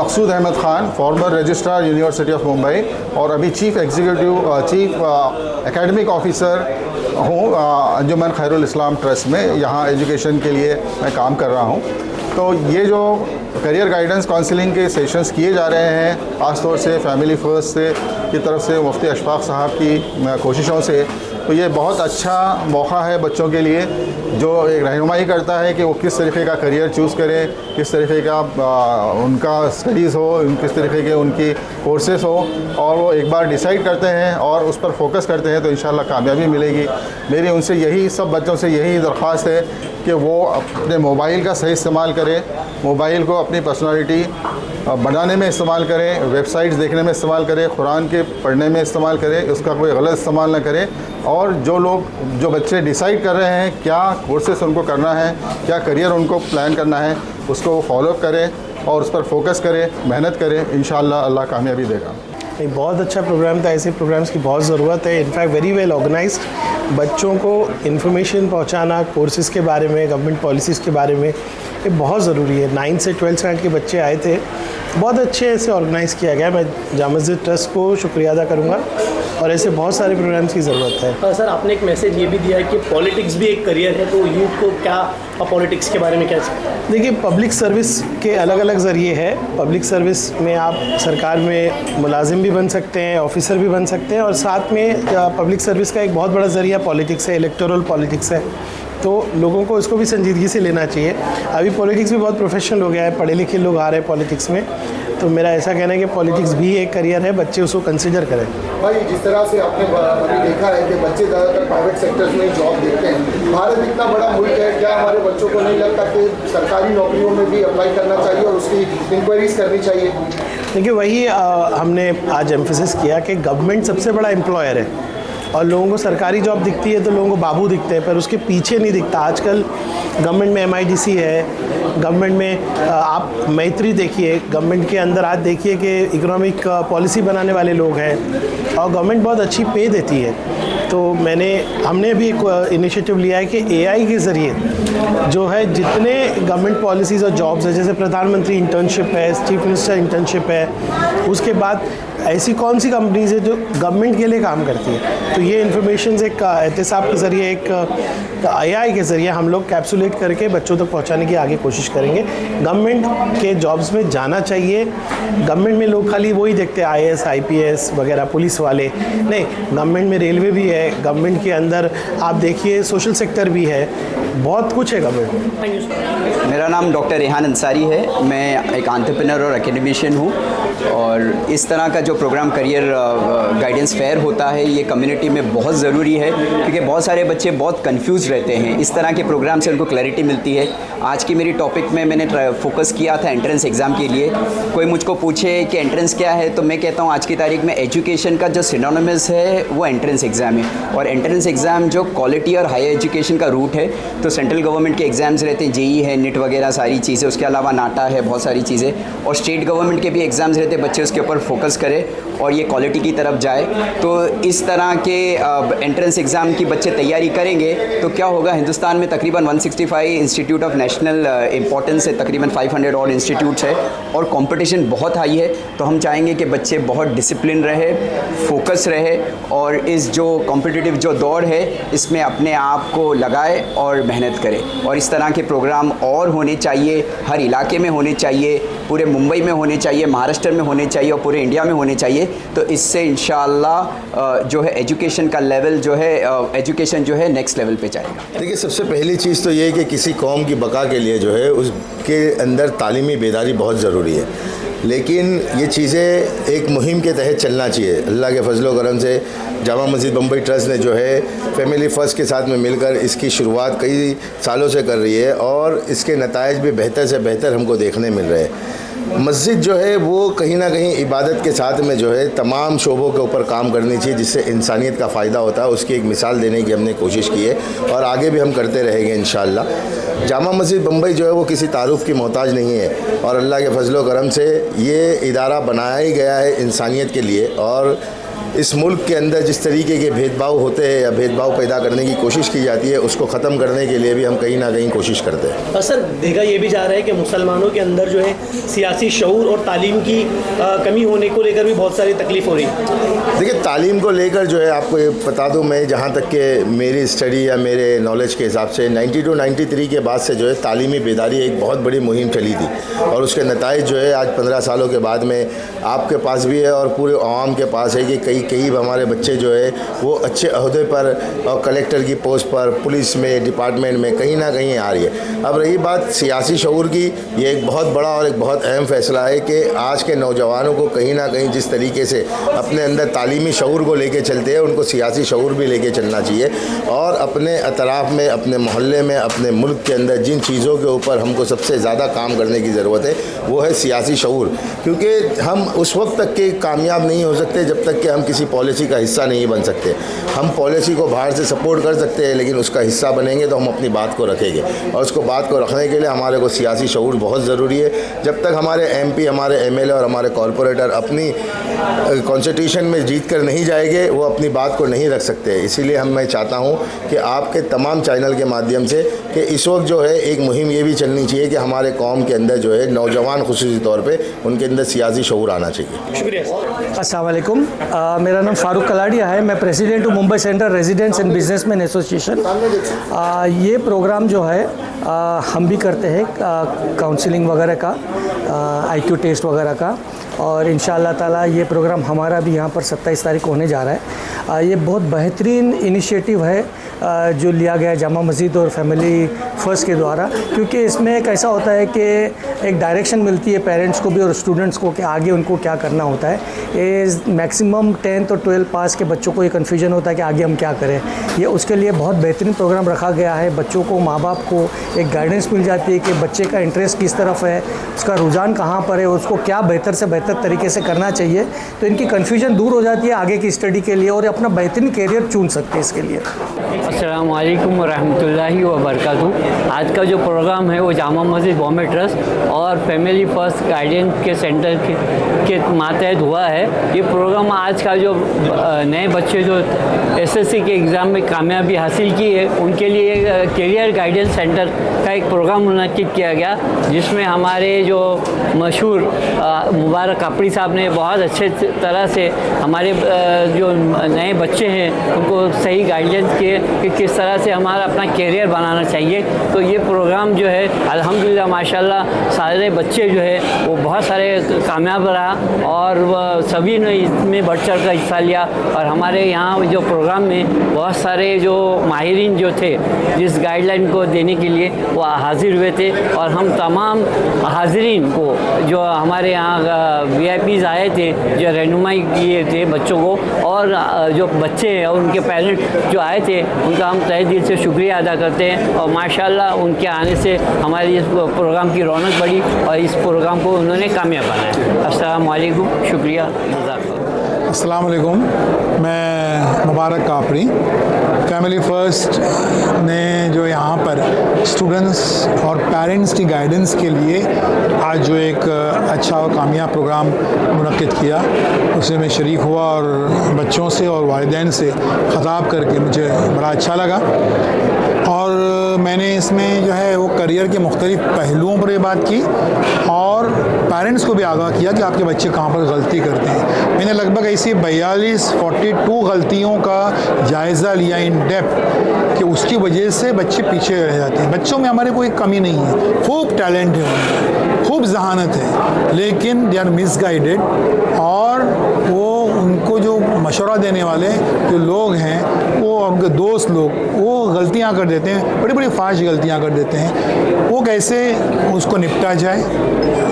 Maqsood Ahmed Khan, former registrar university of Mumbai और अभी chief academic officer हूँ अंजुमन खैरुल इस्लाम ट्रस्ट में। यहाँ एजुकेशन के लिए मैं काम कर रहा हूँ। तो ये जो करियर गाइडेंस काउंसलिंग के सेशंस किए जा रहे हैं, ख़ास तौर से फैमिली फर्स्ट से की तरफ से मुफ्ती अशफाक साहब की कोशिशों से, तो ये बहुत अच्छा मौका है बच्चों के लिए, जो एक रहनुमाई करता है कि वो किस तरीके का करियर चूज़ करें, किस तरीके का उनका स्टडीज़ हो, किस तरीके के उनकी कोर्सेस हो, और वो एक बार डिसाइड करते हैं और उस पर फोकस करते हैं तो इंशाल्लाह कामयाबी मिलेगी। मेरी उनसे यही, सब बच्चों से यही दरख्वास्त है कि वो अपने मोबाइल का सही इस्तेमाल करें, मोबाइल को अपनी पर्सनालिटी बढ़ाने में इस्तेमाल करें, वेबसाइट्स देखने में इस्तेमाल करें, कुरान के पढ़ने में इस्तेमाल करें, उसका कोई गलत इस्तेमाल ना करें। और जो बच्चे डिसाइड कर रहे हैं क्या कोर्सेस उनको करना है, क्या करियर उनको प्लान करना है, उसको वो फॉलो करें और उस पर फोकस करें, मेहनत करें, इंशाअल्लाह अल्लाह कामयाबी देगा। नहीं, बहुत अच्छा प्रोग्राम था। ऐसे प्रोग्राम्स की बहुत ज़रूरत है। In fact very well organised. बच्चों को इन्फॉर्मेशन पहुंचाना कोर्सेज़ के बारे में, गवर्नमेंट पॉलिसीज़ के बारे में, ये बहुत ज़रूरी है। 9 से 12 स्टैंडर्ड के बच्चे आए थे, बहुत अच्छे से ऑर्गेनाइज़ किया गया। मैं जामा मस्जिद ट्रस्ट को शुक्रिया अदा करूँगा और ऐसे बहुत सारे प्रोग्राम्स की ज़रूरत है। सर, आपने एक मैसेज ये भी दिया है कि पॉलिटिक्स भी एक करियर है, तो यूथ को क्या पॉलिटिक्स के बारे में क्या? देखिए, पब्लिक सर्विस के अलग अलग ज़रिए है। पब्लिक सर्विस में आप सरकार में मुलाजिम भी बन सकते हैं, ऑफिसर भी बन सकते हैं, और साथ में पब्लिक सर्विस का एक बहुत बड़ा ज़रिया पॉलिटिक्स है, इलेक्टोरल पॉलिटिक्स है। तो लोगों को इसको भी संजीदगी से लेना चाहिए। अभी पॉलिटिक्स भी बहुत प्रोफेशनल हो गया है, पढ़े लिखे लोग आ रहे हैं पॉलिटिक्स में। तो मेरा ऐसा कहना है कि पॉलिटिक्स भी एक करियर है, बच्चे उसको कंसिडर करें। भाई, जिस तरह से आपने अभी देखा है कि बच्चे ज़्यादातर प्राइवेट सेक्टर्स में जॉब देखते हैं, भारत इतना बड़ा मुल्क है, क्या हमारे बच्चों को नहीं लगता कि सरकारी नौकरियों में भी अप्लाई करना चाहिए और उसकी इंक्वायरीज करनी चाहिए? देखिए, वही हमने आज एम्फेसिस किया कि गवर्नमेंट सबसे बड़ा एम्प्लॉयर है और लोगों को सरकारी जॉब दिखती है तो लोगों को बाबू दिखते हैं, पर उसके पीछे नहीं दिखता। आजकल गवर्नमेंट में MIDC है, गवर्नमेंट में आप मैत्री देखिए, गवर्नमेंट के अंदर आज देखिए कि इकोनॉमिक पॉलिसी बनाने वाले लोग हैं और गवर्नमेंट बहुत अच्छी पे देती है। तो हमने भी एक इनिशिएटिव लिया है कि AI के ज़रिए जो है जितने गवर्नमेंट पॉलिसीज़ और जॉब्स है, जैसे प्रधानमंत्री इंटर्नशिप है, चीफ मिनिस्टर इंटर्नशिप है, उसके बाद ऐसी कौन सी कंपनीज है जो गवर्नमेंट के लिए काम करती है, तो ये इन्फॉर्मेशन एक एहतसाब के ज़रिए, एक AI के ज़रिए हम लोग कैप्सुलेट करके बच्चों तक पहुंचाने की आगे कोशिश करेंगे। गवर्नमेंट के जॉब्स में जाना चाहिए। गवर्नमेंट में लोग खाली वही देखते हैं, IAS IPS वगैरह, पुलिस वाले नहीं। गवर्नमेंट में रेलवे भी है, गवर्नमेंट के अंदर आप देखिए सोशल सेक्टर भी है, बहुत कुछ है गवर्नमेंट। मेरा नाम डॉक्टर रेहान अंसारी है। मैं एक एंटरप्रेन्योर और एकेडमिशियन हूँ, और इस तरह का जो प्रोग्राम करियर गाइडेंस फेयर होता है ये कम्युनिटी में बहुत ज़रूरी है, क्योंकि बहुत सारे बच्चे बहुत कंफ्यूज रहते हैं। इस तरह के प्रोग्राम से उनको क्लैरिटी मिलती है। आज की मेरी टॉपिक में मैंने फोकस किया था एंट्रेंस एग्ज़ाम के लिए। कोई मुझको पूछे कि एंट्रेंस क्या है, तो मैं कहता हूँ आज की तारीख में एजुकेशन का जो सिनोनिमस है वो एंट्रेंस एग्ज़ाम है। और एंट्रेंस एग्ज़ाम जो क्वालिटी और हायर एजुकेशन का रूट है, तो सेंट्रल गवर्नमेंट के एग्ज़ाम्स रहते हैं, JEE है, NET वगैरह सारी चीज़ें, उसके अलावा नाटा है, बहुत सारी चीज़ें, और स्टेट गवर्नमेंट के भी एग्ज़ाम्स रहते हैं। बच्चे उसके ऊपर फोकस करें और ये क्वालिटी की तरफ जाए। तो इस तरह के एंट्रेंस एग्ज़ाम की बच्चे तैयारी करेंगे तो क्या होगा, हिंदुस्तान में तकरीबन 165 इंस्टीट्यूट ऑफ नेशनल इंपॉर्टेंस है, तकरीबन 500 और इंस्टीट्यूट्स है, और कंपटीशन बहुत हाई है। तो हम चाहेंगे कि बच्चे बहुत डिसिप्लिन रहे, फोकस रहे, और इस जो कॉम्पिटिटिव जो दौड़ है इसमें अपने आप को लगाए और मेहनत करें। और इस तरह के प्रोग्राम और होने चाहिए, हर इलाके में होने चाहिए, पूरे मुंबई में होने चाहिए, महाराष्ट्र में होने चाहिए और पूरे इंडिया में होने चाहिए। तो इससे इंशाअल्लाह जो है एजुकेशन का लेवल जो है, एजुकेशन जो है नेक्स्ट लेवल पे जाएगा। देखिए, सबसे पहली चीज़ तो ये है कि किसी कौम की बका के लिए जो है उसके अंदर तालीमी बेदारी बहुत ज़रूरी है, लेकिन ये चीज़ें एक मुहिम के तहत चलना चाहिए। अल्लाह के फजलो करम से जामा मस्जिद मुंबई ट्रस्ट ने जो है फैमिली फ़र्स्ट के साथ में मिलकर इसकी शुरुआत कई सालों से कर रही है, और इसके नताइज भी बेहतर से बेहतर हमको देखने मिल रहे हैं। मस्जिद जो है वो कहीं ना कहीं इबादत के साथ में जो है तमाम शोबों के ऊपर काम करनी चाहिए, जिससे इंसानियत का फ़ायदा होता है। उसकी एक मिसाल देने की हमने कोशिश की है और आगे भी हम करते रहेंगे इंशाअल्लाह। जामा मस्जिद मुंबई जो है वो किसी तारुफ की मोहताज नहीं है, और अल्लाह के फजलो करम से ये इदारा बनाया ही गया है इंसानियत के लिए, और इस मुल्क के अंदर जिस तरीके के भेदभाव होते हैं या भेदभाव पैदा करने की कोशिश की जाती है, उसको ख़त्म करने के लिए भी हम कहीं ना कहीं कोशिश करते हैं। सर, देखा ये भी जा रहा है कि मुसलमानों के अंदर जो है सियासी शऊर और तालीम की कमी होने को लेकर भी बहुत सारी तकलीफ हो रही है। देखिए, तालीम को लेकर जो है आपको ये बता दूं, मैं जहाँ तक के मेरी स्टडी या मेरे नॉलेज के हिसाब से 92-93 के बाद से जो है तालीमी बेदारी एक बहुत बड़ी मुहिम चली थी और उसके नताइज जो है आज 15 सालों के बाद में आपके पास भी है और पूरे आवाम के पास है कि कई हमारे बच्चे जो है वो अच्छे अहदे पर और कलेक्टर की पोस्ट पर, पुलिस में, डिपार्टमेंट में कहीं ना कहीं आ रही है। अब रही बात सियासी शऊर की, ये एक बहुत बड़ा और एक बहुत अहम फैसला है कि आज के नौजवानों को कहीं ना कहीं जिस तरीके से अपने अंदर तालीमी शऊर को लेके चलते हैं, उनको सियासी शऊर भी लेके चलना चाहिए और अपने अतराफ़ में, अपने मोहल्ले में, अपने मुल्क के अंदर जिन चीज़ों के ऊपर हमको सबसे ज़्यादा काम करने की ज़रूरत है वो है सियासी शऊर। क्योंकि हम उस वक्त तक के कामयाब नहीं हो सकते जब तक कि हम किसी पॉलिसी का हिस्सा नहीं बन सकते। हम पॉलिसी को बाहर से सपोर्ट कर सकते हैं, लेकिन उसका हिस्सा बनेंगे तो हम अपनी बात को रखेंगे और उसको बात को रखने के लिए हमारे को सियासी शऊर बहुत ज़रूरी है। जब तक हमारे MP, हमारे MLA और हमारे कॉरपोरेटर अपनी कॉन्स्टिट्यूशन में जीत कर नहीं जाएंगे, वो अपनी बात को नहीं रख सकते। इसीलिए मैं चाहता हूँ कि आपके तमाम चैनल के माध्यम से कि इस वक्त जो है एक मुहिम ये भी चलनी चाहिए कि हमारे कौम के अंदर जो है नौजवान खुसूसी तौर पे उनके अंदर सियासी शऊर आना चाहिए। शुक्रिया। अस्सलाम वालेकुम, मेरा नाम फ़ारूक कलाड़िया है। मैं प्रेसिडेंट हूँ Mumbai central residents and businessman association. ये प्रोग्राम जो है हम भी करते हैं काउंसलिंग वगैरह का, IQ टेस्ट वगैरह का, और इंशाअल्लाह ताला ये प्रोग्राम हमारा भी यहाँ पर 27 तारीख को होने जा रहा है। ये बहुत बेहतरीन इनिशिएटिव है जो लिया गया है जामा मस्जिद और फैमिली फ़र्स्ट के द्वारा, क्योंकि इसमें एक ऐसा होता है कि एक डायरेक्शन मिलती है पेरेंट्स को भी और स्टूडेंट्स को कि आगे उनको क्या करना होता है। ये मैक्सिमम 10th और 12th पास के बच्चों को ये कन्फ्यूजन होता है कि आगे हम क्या करें। ये उसके लिए बहुत बेहतरीन प्रोग्राम रखा गया है। बच्चों को, माँ बाप को एक गाइडेंस मिल जाती है कि बच्चे का इंटरेस्ट किस तरफ है, उसका रुझान कहाँ पर है, उसको क्या बेहतर से बेहतर तरीके से करना चाहिए। तो इनकी कन्फ्यूजन दूर हो जाती है आगे की स्टडी के लिए और अपना बेहतरीन कैरियर चुन सकते हैं इसके लिए। अस्सलाम वालेकुम रहमतुल्लाहि व बरकातहू। आज का जो प्रोग्राम है वो जामा मस्जिद बॉम्बे ट्रस्ट और फैमिली फर्स्ट गाइडेंस के सेंटर के मातहत हुआ है। ये प्रोग्राम आज का जो नए बच्चे जो SSC के एग्ज़ाम में कामयाबी हासिल की है उनके लिए कैरियर गाइडेंस सेंटर का एक प्रोग्राम मुनक्किद किया गया, जिसमें हमारे जो मशहूर मुबारक कापड़ी साहब ने बहुत अच्छे तरह से हमारे जो नए बच्चे हैं उनको सही गाइडेंस किए कि किस तरह से हमारा अपना कैरियर बनाना चाहिए। तो ये प्रोग्राम जो है अल्हम्दुलिल्लाह माशाल्लाह सारे बच्चे जो है वो बहुत सारे कामयाब रहा और वह सभी ने इसमें बढ़ चढ़ कर हिस्सा लिया। और हमारे यहाँ जो प्रोग्राम में बहुत सारे जो माहिरीन जो थे जिस गाइडलाइन को देने के लिए वो हाजिर हुए थे और हम तमाम हाजिरीन को जो हमारे यहाँ VIPs आए थे जो रहनुमाई किए थे बच्चों को, और जो बच्चे और उनके पेरेंट्स जो आए थे उनका हम तहे दिल से शुक्रिया अदा करते हैं। और माशाल्लाह उनके आने से हमारे इस प्रोग्राम की रौनक बढ़ी और इस प्रोग्राम को उन्होंने कामयाब बनाया। अस्सलाम वालेकुम, शुक्रिया। अस्सलाम वालेकुम, मैं मुबारक कापड़ी। फैमिली फ़र्स्ट ने जो यहाँ पर स्टूडेंट्स और पेरेंट्स की गाइडेंस के लिए आज जो एक अच्छा और कामयाब प्रोग्राम मुनक्किद किया, उसमें मैं शरीक हुआ और बच्चों से और वालिदैन से ख़िताब करके मुझे बड़ा अच्छा लगा। और मैंने इसमें जो है वो करियर के मुख्तलिफ पहलुओं पर ये बात की और पेरेंट्स को भी आगाह किया कि आपके बच्चे कहाँ पर गलती करते हैं। मैंने लगभग ऐसी 42 गलतियों का जायज़ा लिया इन डेप्थ कि उसकी वजह से बच्चे पीछे रह जाते हैं। बच्चों में हमारे कोई कमी नहीं है, खूब टैलेंट है उनमें, खूब जहानत है, लेकिन दे आर मिसगाइडेड और वो उनको जो मशवरा देने वाले जो लोग हैं वो और उनके दोस्त लोग वो गलतियां कर देते हैं, बड़ी बड़ी फाश गलतियां कर देते हैं। वो कैसे उसको निपटा जाए,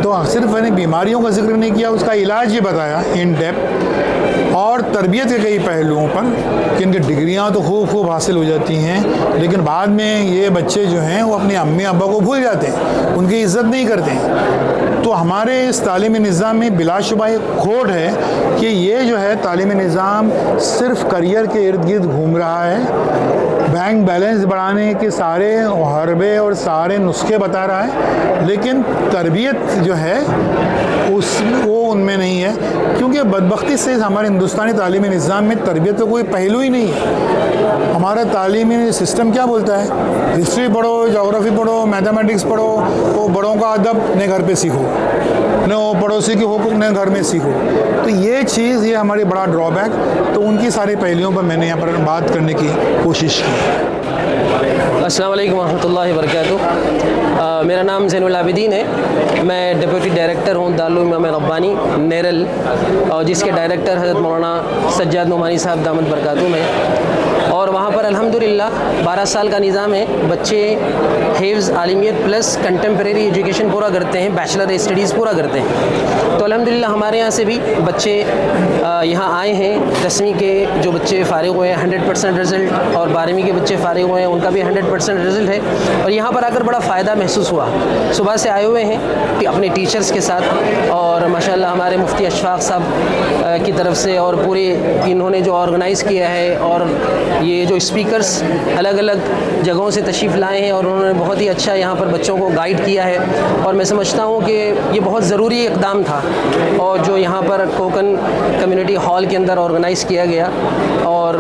तो सिर्फ मैंने बीमारियों का जिक्र नहीं किया, उसका इलाज भी बताया इन डेप्थ और तरबियत के कई पहलुओं पर कि इनकी डिग्रियां तो खूब हासिल हो जाती हैं, लेकिन बाद में ये बच्चे जो हैं वो अपने अम्मी अब्बा को भूल जाते हैं, उनकी इज़्ज़त नहीं करते हैं। तो हमारे इस तालीमी निज़ाम में बिलाशुबा एक खोट है कि ये जो है तालीमी निज़ाम सिर्फ करियर के इर्द गिर्द घूम रहा है बैंक बैलेंस बढ़ाने के सारे हरबे और सारे नुस्खे बता रहा है, लेकिन तरबियत जो है वो उनमें नहीं है, क्योंकि बदबख्ती से हमारे हिंदुस्तानी तालीमी निज़ाम में तरबियत का कोई पहलू ही नहीं है। हमारा तालीमी सिस्टम क्या बोलता है, हिस्ट्री पढ़ो, जोग्राफ़ी पढ़ो, मैथमेटिक्स पढ़ो, वो बड़ों का अदब ने घर पे सीखो, न वो पड़ोसी के हुकूक ने घर में सीखो। तो ये चीज़, ये हमारी बड़ा ड्रॉबैक, तो उनकी सारी पहलुओं पर मैंने यहाँ पर बात करने की कोशिश की। अस्सलाम वालेकुम रहमतुल्लाहि व बरकातुहू। मेरा नाम ज़ैनुल आबिदीन है। मैं डिप्टी डायरेक्टर हूँ दारुल इमाम रब्बानी नेरल, और जिसके डायरेक्टर हज़रत मौलाना सज्जाद नुमानी साहब दामद बरकातुहू में। और वहाँ पर अल्हम्दुलिल्लाह 12 साल का निज़ाम है। बच्चे हिफ्ज़, आलिमियत प्लस कंटेम्प्रेरी एजुकेशन पूरा करते हैं, बैचलर स्टडीज़ पूरा करते हैं। तो अल्हम्दुलिल्लाह हमारे यहाँ से भी बच्चे यहाँ आए हैं। 10वीं के जो बच्चे फ़ारिग हुए हैं 100% रिज़ल्ट, और 12वीं के बच्चे फ़ारिग हुए हैं उनका भी 100% रिज़ल्ट है। और यहाँ पर आकर बड़ा फ़ायदा महसूस हुआ। सुबह से आए हुए हैं अपने टीचर्स के साथ, और माशाल्लाह हमारे मुफ्ती अशफाक साहब की तरफ से और पूरे इन्होंने जो ऑर्गेनाइज़ किया है, और ये जो स्पीकर्स अलग अलग जगहों से तशरीफ़ लाए हैं, और उन्होंने बहुत ही अच्छा यहाँ पर बच्चों को गाइड किया है। और मैं समझता हूँ कि ये बहुत ज़रूरी इक़दाम था, और जो यहाँ पर कोकन कम्युनिटी हॉल के अंदर ऑर्गेनाइज़ किया गया, और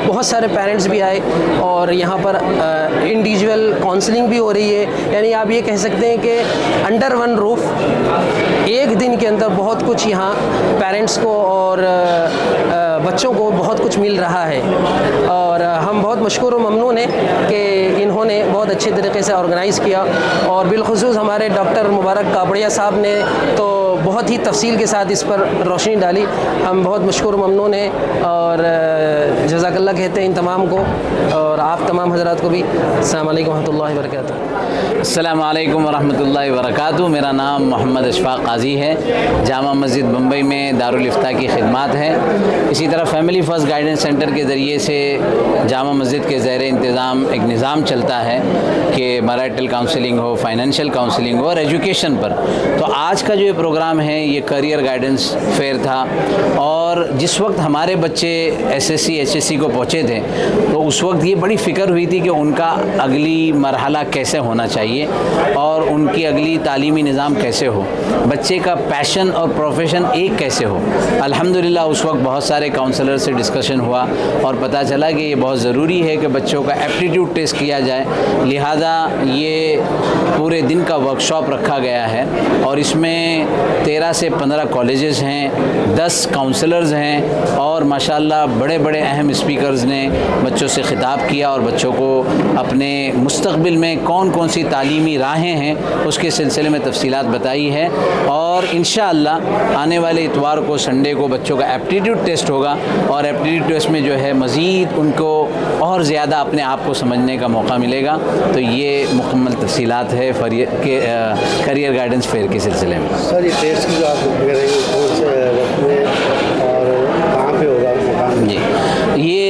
बहुत सारे पेरेंट्स भी आए, और यहाँ पर इंडिविजुअल काउंसलिंग भी हो रही है। यानी आप ये कह सकते हैं कि अंडर वन रूफ एक दिन के अंदर बहुत कुछ यहाँ पेरेंट्स को और बच्चों को बहुत कुछ मिल रहा है। और हम बहुत मशकूर और ममनून हैं कि इन्होंने बहुत अच्छे तरीके से ऑर्गेनाइज़ किया, और बिलखुसूस हमारे डॉक्टर मुबारक कापड़िया साहब ने तो बहुत ही तफसील के साथ इस पर रोशनी डाली। हम बहुत मशकूर ममनून हैं, और जज़ाकल्लाह कहते हैं इन तमाम को, और आप तमाम हज़रात को भी। अस्सलाम वालेकुम रहमतुल्लाहि व बरकातुहू। अस्सलाम वालेकुम रहमतुल्लाहि व बरकातुहू। मेरा नाम मोहम्मद अशफाक काजी है। जामा मस्जिद मुंबई में दारुल इफ्ता की खिदमत है। इसी तरह फैमिली फ़र्स्ट गाइडेंस सेंटर के ज़रिए से जामा मस्जिद के ज़ेर इंतज़ाम एक निज़ाम चलता है कि मैरिटल काउंसलिंग हो, फाइनेंशियल काउंसलिंग हो, और एजुकेशन पर। तो आज का जो ये प्रोग्राम है ये करियर गाइडेंस फेयर था, और जिस वक्त हमारे बच्चे SSC HSC को पहुँचे थे तो उस वक्त ये बड़ी फ़िक्र हुई थी कि उनका अगली मरहला कैसे होना चाहिए, और उनकी अगली तालीमी निज़ाम कैसे हो, बच्चे का पैशन और प्रोफेशन एक कैसे हो। अल्हम्दुलिल्लाह उस वक्त बहुत सारे काउंसलर से डिस्कशन हुआ, और पता चला कि ये बहुत ज़रूरी है कि बच्चों का एप्टीट्यूड टेस्ट किया जाए। लिहाजा ये पूरे दिन का वर्कशॉप रखा गया है, और इसमें 13 से 15 कॉलेजेस हैं, 10 काउंसलर्स हैं, और माशाल्लाह बड़े बड़े अहम स्पीकर्स ने बच्चों से ख़िताब किया, और बच्चों को अपने मुस्तक़बिल में कौन कौन सी तालीमी राहें हैं उसके सिलसिले में तफसीलात बताई है। और इंशाअल्लाह आने वाले इतवार को, संडे को, बच्चों का एप्टीट्यूड टेस्ट होगा, और एप्टीट्यूड टेस्ट में जो है मज़ीद उनको और ज़्यादा अपने आप को समझने का मौका मिलेगा। तो ये मुकम्मल तफसीलात है करियर गाइडेंस फेयर के सिलसिले में। सर ये टेस्ट की जो आप करेंगे कौन से वक्त में और कहाँ पे होगा? जी, ये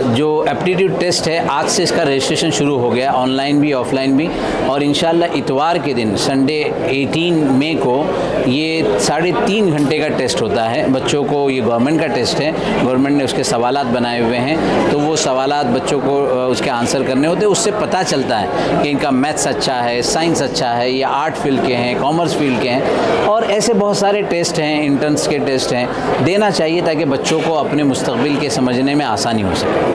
जो एप्टीट्यूड टेस्ट है आज से इसका रजिस्ट्रेशन शुरू हो गया, ऑनलाइन भी ऑफ़लाइन भी, और इंशाल्लाह इतवार के दिन संडे 18 मई को ये 3.5 घंटे का टेस्ट होता है बच्चों को। ये गवर्नमेंट का टेस्ट है, गवर्नमेंट ने उसके सवालात बनाए हुए हैं, तो वो सवालात बच्चों को उसके आंसर करने होते हैं। उससे पता चलता है कि इनका मैथ्स अच्छा है, साइंस अच्छा है, या आर्ट फील्ड के हैं, कॉमर्स फील्ड के हैं, और ऐसे बहुत सारे टेस्ट हैं, इंट्रेंस के टेस्ट हैं, देना चाहिए ताकि बच्चों को अपने मुस्तक़बिल के समझने में आसानी हो सके।